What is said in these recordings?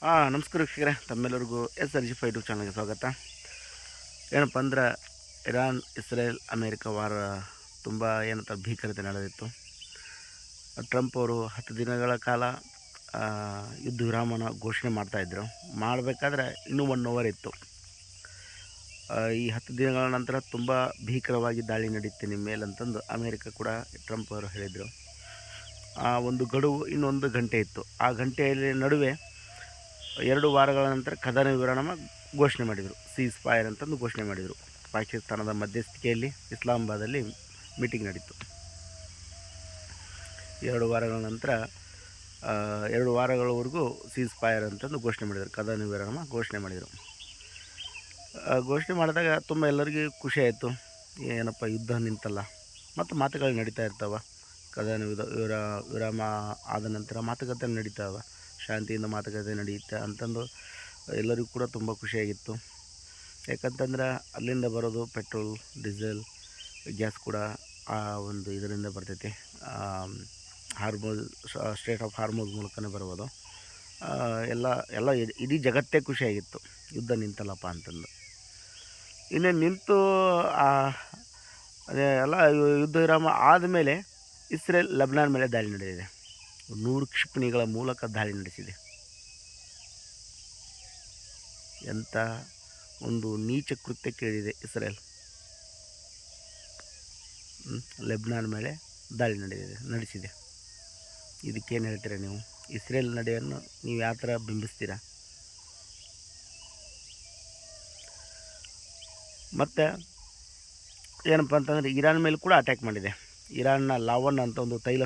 ನಮಸ್ಕಾರ ವೀಕ್ಷಕರೇ, ತಮ್ಮೆಲ್ಲರಿಗೂ SRG5 ಯೂಟ್ಯೂಬ್ ಚಾನಲ್ಗೆ ಸ್ವಾಗತ. ಏನಪ್ಪ ಅಂದ್ರೆ ಇರಾನ್, ಇಸ್ರೇಲ್, ಅಮೇರಿಕ ವಾರ ತುಂಬ ಏನಂತ ಭೀಕರತೆ ನಡೆದಿತ್ತು. ಟ್ರಂಪ್ ಅವರು 10 ದಿನಗಳ ಕಾಲ ಯುದ್ಧ ವಿರಾಮನ ಘೋಷಣೆ ಮಾಡ್ತಾಯಿದ್ರು. ಮಾಡಬೇಕಾದ್ರೆ ಇನ್ನೂ 1 ಅವರ್ ಇತ್ತು. ಈ 10 ದಿನಗಳ ನಂತರ ತುಂಬ ಭೀಕರವಾಗಿ ದಾಳಿ ನಡೆಯುತ್ತೆ ನಿಮ್ಮ ಮೇಲಂತಂದು ಅಮೇರಿಕ ಕೂಡ ಟ್ರಂಪ್ ಅವರು ಹೇಳಿದರು. ಒಂದು ಗಡುವು ಇನ್ನೊಂದು ಗಂಟೆ ಇತ್ತು. ಆ ಗಂಟೆಯಲ್ಲಿ ನಡುವೆ 2 ವಾರಗಳ ನಂತರ ಕದನ ವಿರಾಮ ಘೋಷಣೆ ಮಾಡಿದರು. ಸೀಸ್ ಫೈರ್ ಅಂತಂದು ಘೋಷಣೆ ಮಾಡಿದರು. ಪಾಕಿಸ್ತಾನದ ಮಧ್ಯಸ್ಥಿಕೆಯಲ್ಲಿ ಇಸ್ಲಾಮಾಬಾದಲ್ಲಿ ಮೀಟಿಂಗ್ ನಡೀತು. 2 ವಾರಗಳ ನಂತರ 2 ವಾರಗಳವರೆಗೂ ಸೀಸ್ ಫೈರ್ ಅಂತಂದು ಘೋಷಣೆ ಮಾಡಿದರು. ಕದನ ವಿರಾಮ ಘೋಷಣೆ ಮಾಡಿದರು. ಘೋಷಣೆ ಮಾಡಿದಾಗ ತುಂಬ ಎಲ್ಲರಿಗೂ ಖುಷಿ ಆಯಿತು. ಏನಪ್ಪ ಯುದ್ಧ ನಿಂತಲ್ಲ, ಮತ್ತು ಮಾತುಗಳು ನಡೀತಾ ಇರ್ತಾವೆ. ಕದನ ವಿರಾಮ ಆದ ನಂತರ ಮಾತುಕತೆ ನಡೀತಾವೆ, ಶಾಂತಿಯಿಂದ ಮಾತುಕತೆ ನಡೆಯುತ್ತೆ ಅಂತಂದು ಎಲ್ಲರಿಗೂ ಕೂಡ ತುಂಬ ಖುಷಿಯಾಗಿತ್ತು. ಯಾಕಂತಂದ್ರೆ ಅಲ್ಲಿಂದ ಬರೋದು ಪೆಟ್ರೋಲ್, ಡೀಸೆಲ್, ಗ್ಯಾಸ್ ಕೂಡ ಆ ಒಂದು ಇದರಿಂದ ಬರ್ತೈತಿ. ಹಾರ್ಮೋಸ್, ಸ್ಟ್ರೇಟ್ ಆಫ್ ಹಾರ್ಮೋಸ್ ಮೂಲಕನೇ ಬರ್ಬೋದು. ಎಲ್ಲ ಇಡೀ ಜಗತ್ತೇ ಖುಷಿಯಾಗಿತ್ತು ಯುದ್ಧ ನಿಂತಲ್ಲಪ್ಪ ಅಂತಂದು. ಇನ್ನೇ ನಿಂತು ಎಲ್ಲ ಯುದ್ಧ ವಿರಾಮ ಆದಮೇಲೆ ಇಸ್ರೇಲ್ ಲೆಬನಾನ್ ಮೇಲೆ ದಾಳಿ ನಡೆದಿದೆ. 100 ಕ್ಷಿಪಣಿಗಳ ಮೂಲಕ ದಾಳಿ ನಡೆಸಿದೆ. ಎಂಥ ಒಂದು ನೀಚ ಕೃತ್ಯಕ್ಕೆ ಇಳಿದಿದೆ ಇಸ್ರೇಲ್. ಲೆಬನಾನ್ ಮೇಲೆ ದಾಳಿ ನಡೆಸಿದೆ. ಇದಕ್ಕೇನು ಹೇಳ್ತೀರಾ ನೀವು? ಇಸ್ರೇಲ್ ನಡೆಯನ್ನು ನೀವು ಯಾವ ಥರ ಬಿಂಬಿಸ್ತೀರಾ? ಮತ್ತು ಏನಪ್ಪ ಅಂತಂದರೆ ಇರಾನ್ ಮೇಲೆ ಕೂಡ ಅಟ್ಯಾಕ್ ಮಾಡಿದೆ. ಇರಾನ್ನ ಲಾವನ್ ಅಂತ ಒಂದು ತೈಲ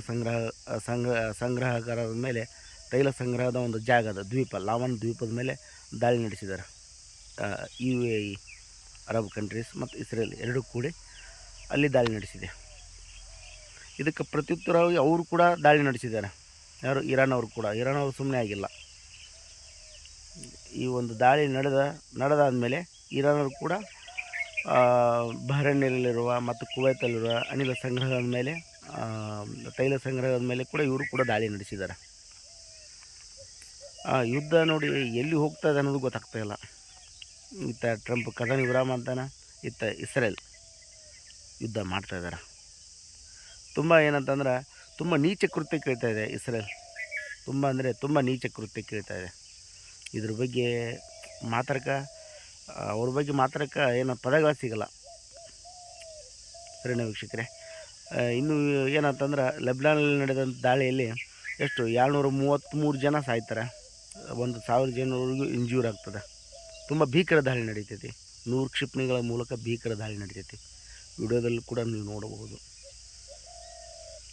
ಸಂಗ್ರಹಗಾರದ ಮೇಲೆ, ತೈಲ ಸಂಗ್ರಹದ ಒಂದು ಜಾಗದ ದ್ವೀಪ, ಲಾವನ್ ದ್ವೀಪದ ಮೇಲೆ ದಾಳಿ ನಡೆಸಿದ್ದಾರೆ. UAE, ಅರಬ್ ಕಂಟ್ರೀಸ್ ಮತ್ತು ಇಸ್ರೇಲ್ ಎರಡೂ ಕೂಡಿ ಅಲ್ಲಿ ದಾಳಿ ನಡೆಸಿದೆ. ಇದಕ್ಕೆ ಪ್ರತ್ಯುತ್ತರವಾಗಿ ಅವರು ಕೂಡ ದಾಳಿ ನಡೆಸಿದ್ದಾರೆ. ಯಾರು? ಇರಾನ್ ಅವರು ಕೂಡ. ಇರಾನ್ ಅವರು ಸುಮ್ಮನೆ ಆಗಿಲ್ಲ. ಈ ಒಂದು ದಾಳಿ ನಡೆದಾದ ಮೇಲೆ ಇರಾನ್ ಅವರು ಕೂಡ ಬಹ್ರೇನ್ನಲ್ಲಿರುವ ಮತ್ತು ಕುವೈತಲ್ಲಿರುವ ಅನಿಲ ಸಂಗ್ರಹದ ಮೇಲೆ, ತೈಲ ಸಂಗ್ರಹದ ಮೇಲೆ ಕೂಡ ಇವರು ಕೂಡ ದಾಳಿ ನಡೆಸಿದ್ದಾರೆ. ಯುದ್ಧ ನೋಡಿ ಎಲ್ಲಿ ಹೋಗ್ತದೆ ಅನ್ನೋದು ಗೊತ್ತಾಗ್ತಾಯಿಲ್ಲ. ಇತ್ತ ಟ್ರಂಪ್ ಕದನ ವಿರಾಮ ಅಂತಾನೆ, ಇತ್ತ ಇಸ್ರೇಲ್ ಯುದ್ಧ ಮಾಡ್ತಾಯಿದ್ದಾರೆ. ತುಂಬ ಏನಂತಂದ್ರೆ ತುಂಬ ನೀಚ ಕೃತ್ಯ ಕೇಳ್ತಾ ಇದೆ ಇಸ್ರೇಲ್. ತುಂಬ ಅಂದರೆ ತುಂಬ ನೀಚ ಕೃತ್ಯ ಕೇಳ್ತಾ ಇದೆ. ಇದ್ರ ಬಗ್ಗೆ ಅವ್ರ ಬಗ್ಗೆ ಮಾತಾಡೋಕ್ಕೆ ಏನೋ ಪದಗಳು ಸಿಗಲ್ಲ. ಸರಿನಾ ವೀಕ್ಷಕರೇ? ಇನ್ನು ಏನಂತಂದ್ರೆ ಲೆಬನಾನಲ್ಲಿ ನಡೆದಂಥ ದಾಳಿಯಲ್ಲಿ ಎಷ್ಟು 233 ಜನ ಸಾಯ್ತಾರೆ, 1000 ಜನವರೆಗೂ ಇಂಜ್ಯೂರ್ ಆಗ್ತದೆ. ತುಂಬ ಭೀಕರ ದಾಳಿ ನಡೀತೈತಿ. 100 ಕ್ಷಿಪಣಿಗಳ ಮೂಲಕ ಭೀಕರ ದಾಳಿ ನಡೀತೈತಿ. ವಿಡಿಯೋದಲ್ಲಿ ಕೂಡ ನೀವು ನೋಡಬಹುದು.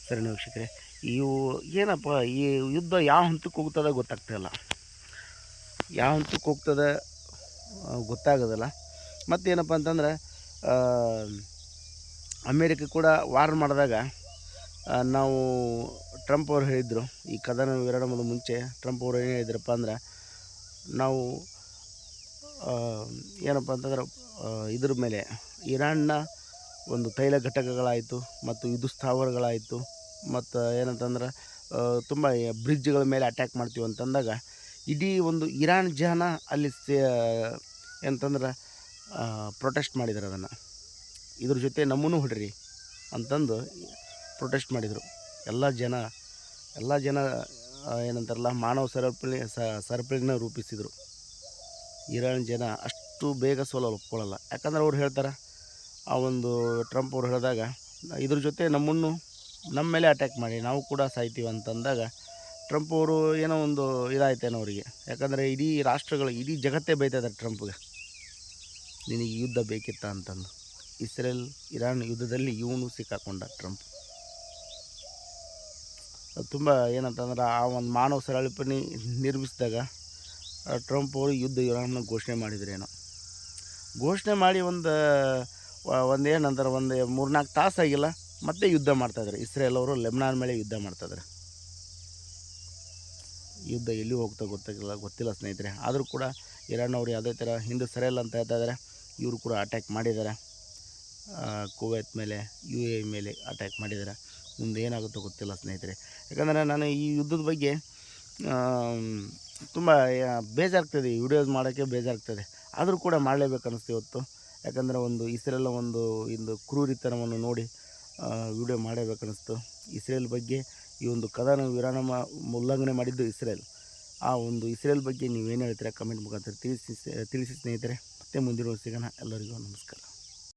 ಸರಿನಾ ವೀಕ್ಷಕರೇ? ಏನಪ್ಪ ಈ ಯುದ್ಧ ಯಾವ ಹಂತಕ್ಕೆ ಹೋಗ್ತದೆ ಗೊತ್ತಾಗ್ತಾಯಿಲ್ಲ. ಯಾವ ಹಂತಕ್ಕೆ ಹೋಗ್ತದೆ ಗೊತ್ತಾಗೋದಿಲ್ಲ. ಮತ್ತೇನಪ್ಪ ಅಂತಂದ್ರೆ ಅಮೇರಿಕ ಕೂಡ ವಾರ್ ಮಾಡಿದಾಗ ನಾವು ಟ್ರಂಪ್ ಅವರು ಹೇಳಿದರು, ಈ ಕದನ ವಿರಾಮದ ಮುಂಚೆ ಟ್ರಂಪ್ ಅವರು ಏನು ಹೇಳಿದ್ರಪ್ಪ ಅಂದ್ರೆ, ನಾವು ಏನಪ್ಪ ಅಂತಂದ್ರೆ ಇದ್ರ ಮೇಲೆ ಇರಾನ್ನ ಒಂದು ತೈಲ ಘಟಕಗಳಾಯಿತು ಮತ್ತು ವಿದ್ಯುತ್ ಸ್ಥಾವರಗಳಾಯಿತು, ಮತ್ತು ಏನಂತಂದ್ರೆ ತುಂಬ ಬ್ರಿಡ್ಜ್ಗಳ ಮೇಲೆ ಅಟ್ಯಾಕ್ ಮಾಡ್ತೀವಿ ಅಂತಂದಾಗ ಇಡೀ ಒಂದು ಇರಾನ್ ಜನ ಅಲ್ಲಿ ಏನಂತಂದ್ರೆ ಪ್ರೊಟೆಸ್ಟ್ ಮಾಡಿದ್ದಾರೆ. ಅದನ್ನು ಇದ್ರ ಜೊತೆ ನಮ್ಮನ್ನು ಹೊಡ್ರಿ ಅಂತಂದು ಪ್ರೊಟೆಸ್ಟ್ ಮಾಡಿದರು. ಎಲ್ಲ ಜನ ಏನಂತಾರಲ್ಲ, ಮಾನವ ಸರಪಳಿನ ರೂಪಿಸಿದರು. ಇರಾನ್ ಜನ ಅಷ್ಟು ಬೇಗ ಒಪ್ಕೊಳ್ಳಲ್ಲ. ಯಾಕಂದ್ರೆ ಅವ್ರು ಹೇಳ್ತಾರೆ, ಆ ಒಂದು ಟ್ರಂಪ್ ಅವ್ರು ಹೇಳಿದಾಗ, ಇದ್ರ ಜೊತೆ ನಮ್ಮ ಮೇಲೆ ಅಟ್ಯಾಕ್ ಮಾಡಿ ನಾವು ಕೂಡ ಸಾಯ್ತೀವಿ ಅಂತಂದಾಗ ಟ್ರಂಪ್ ಅವರು ಏನೋ ಒಂದು ಇದಾಯ್ತೇನೋ ಅವರಿಗೆ. ಯಾಕಂದರೆ ಇಡೀ ರಾಷ್ಟ್ರಗಳು, ಇಡೀ ಜಗತ್ತೇ ಬೈತಾಯಿದ್ದಾರೆ ಟ್ರಂಪ್ಗೆ, ನಿನಗೆ ಯುದ್ಧ ಬೇಕಿತ್ತ ಅಂತಂದು. ಇಸ್ರೇಲ್ ಇರಾನ್ ಯುದ್ಧದಲ್ಲಿ ಇವನು ಸಿಕ್ಕಾಕೊಂಡ ಟ್ರಂಪ್. ತುಂಬ ಏನಂತಂದ್ರೆ ಆ ಒಂದು ಮಾನವ ಸರಪಳಿ ನಿರ್ಮಿಸಿದಾಗ ಟ್ರಂಪ್ ಅವರು ಯುದ್ಧ ವಿರಾಮನ ಘೋಷಣೆ ಮಾಡಿದ್ರೇನೋ. ಘೋಷಣೆ ಮಾಡಿ ಒಂದು ಏನಂತಾರೆ, ಒಂದು 3-4 ತಾಸಾಗಿಲ್ಲ, ಮತ್ತೆ ಯುದ್ಧ ಮಾಡ್ತಾಯಿದ್ದಾರೆ. ಇಸ್ರೇಲ್ ಅವರು ಲೆಬನಾನ್ ಮೇಲೆ ಯುದ್ಧ ಮಾಡ್ತಾಯಿದ್ದಾರೆ. ಯುದ್ಧ ಎಲ್ಲಿ ಹೋಗ್ತಾ ಗೊತ್ತಿಲ್ಲ ಸ್ನೇಹಿತರೆ. ಆದರೂ ಕೂಡ ಇರಾನ್ ಅವರು ಯಾವುದೇ ಥರ ಹಿಂದೆ ಸರಿಯಲ್ಲ ಅಂತ ಹೇಳ್ತಾಯಿದ್ದಾರೆ. ಇವರು ಕೂಡ ಅಟ್ಯಾಕ್ ಮಾಡಿದ್ದಾರೆ. ಕುವೈತ್ ಮೇಲೆ, UAE ಮೇಲೆ ಅಟ್ಯಾಕ್ ಮಾಡಿದ್ದಾರೆ. ಮುಂದೆ ಏನಾಗುತ್ತೋ ಗೊತ್ತಿಲ್ಲ ಸ್ನೇಹಿತರೆ. ಯಾಕಂದರೆ ನಾನು ಈ ಯುದ್ಧದ ಬಗ್ಗೆ ತುಂಬ ಬೇಜಾರಾಗ್ತದೆ, ಈ ವಿಡಿಯೋಸ್ ಮಾಡೋಕ್ಕೆ ಬೇಜಾರಾಗ್ತದೆ. ಆದರೂ ಕೂಡ ಮಾಡಲೇಬೇಕು ಅನ್ನಿಸ್ತು ಇವತ್ತು. ಯಾಕಂದರೆ ಒಂದು ಇಸ್ರೇಲ್ ಇಂದು ಕ್ರೂರಿತನವನ್ನು ನೋಡಿ ವಿಡಿಯೋ ಮಾಡಬೇಕನ್ನಿಸ್ತು. ಇಸ್ರೇಲ್ ಬಗ್ಗೆ ಈ ಒಂದು ಕದನ ವಿರಾಮ ಉಲ್ಲಂಘನೆ ಮಾಡಿದ್ದು ಇಸ್ರೇಲ್. ಆ ಒಂದು ಇಸ್ರೇಲ್ ಬಗ್ಗೆ ನೀವೇನು ಹೇಳ್ತೀರಾ ಕಮೆಂಟ್ ಮುಖಾಂತರ ತಿಳಿಸಿ ಸ್ನೇಹಿತರೆ. ಮತ್ತೆ ಮುಂದಿನ ಸಿಗೋಣ. ಎಲ್ಲರಿಗೂ ನಮಸ್ಕಾರ.